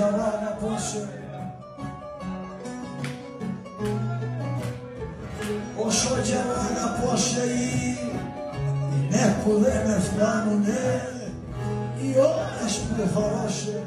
Τζαβάνα πόσε, όσο Τζαβάνα πόσε είναι που δεν με φτάνουνε οι ώρες που φορώσε.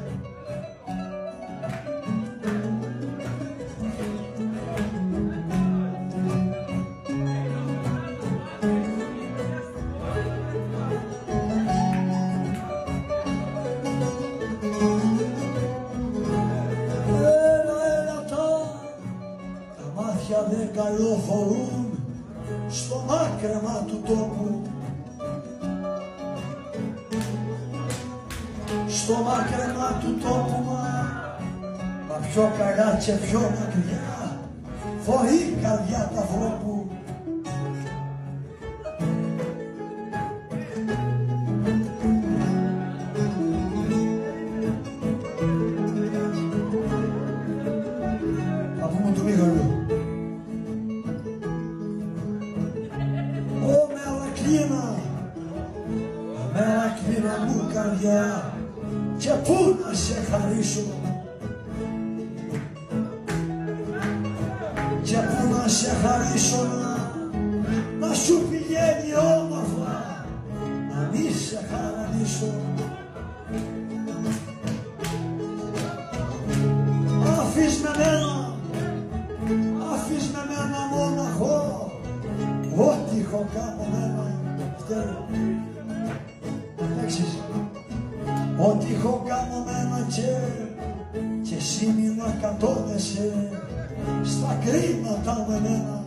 Δεν καλοφορούν στο μάκρεμα του τόπου, στο μάκρεμα του τόπου μα πιο καλά και πιο μακριά φορεί η καρδιά του ανθρώπου. Θα πούμε του Μίγαλου. Μελακρύνα μου καρδιά, και πού να σε χαρίσω, και πού να σε χαρίσω να σου πηγαίνει όμορφα, να μη σε χαρανίσω. Αφήσ' με μένα μόναχο, ό,τι έχω κάνω μένα φταίω. Ό,τι έχω κάνω μένα και εσύ μη να κατώνεσαι στα κρίματα με μένα.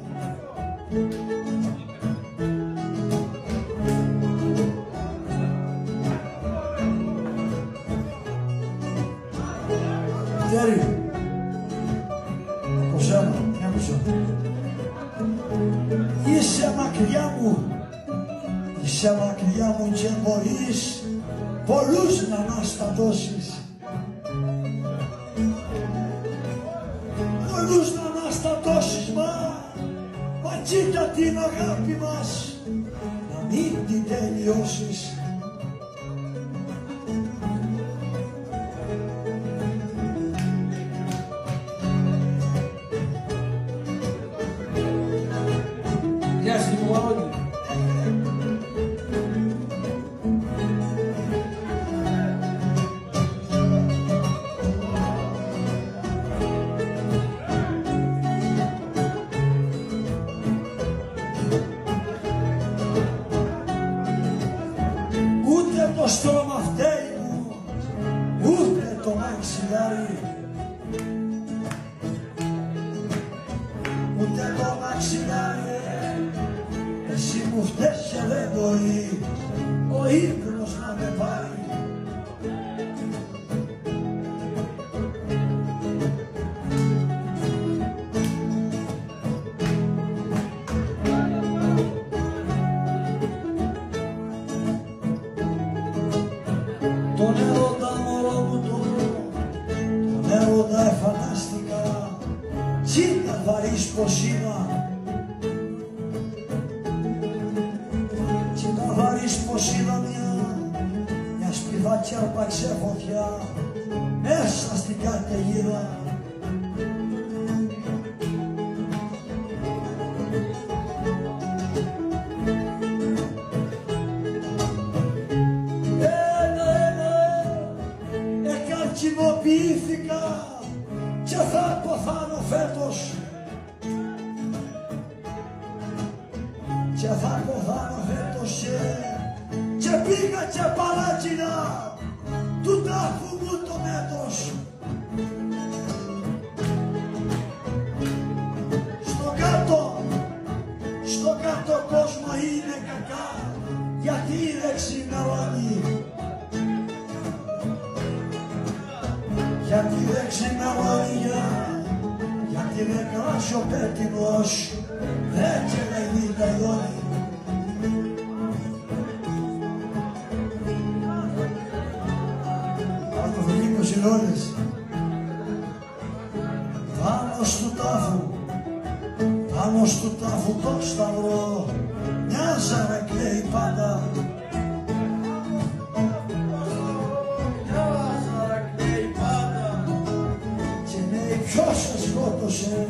Τέρι, από σένα, μια μισό. Είσαι μακριά μου και μπορείς πολλούς να αναστατώσεις, πολλούς να αναστατώσεις, μα κοίτα την αγάπη μας να μην την τελειώσεις. Το στρώμα φταίει μου, ούτε το μαξιλάρι, ούτε το μαξιλάρι. Εσύ μου φταίς και δεν μπορεί ο ύπνος να με πάρει. Τον έρωτα μωρό μου τον έρωτα φανταστικά, κι ήταν βαρύς ποσίνα, κι ήταν βαρύς ποσίνα μια σπιδάκια αρπαξε φωτιά μέσα στην καταιγίδα. Κοινοποιήθηκα και θα ποθάνω φέτος, και θα ποθάνω φέτος και πήγα και παράκινα του τάφου μου το μέτος. Στο κάτω κόσμο είναι κακά, γιατί η δεξιμερώνει, γιατί δεν ξημερώνει, γιατί δεν κράσει ο πέτεινος, δεν κελαϊδεί τα ειδώνει. Αυτοθλίπους ηρώνες, πάνω στου τάφου το σταυρό, μια ζάρα κλαίει πάντα. σκότωσε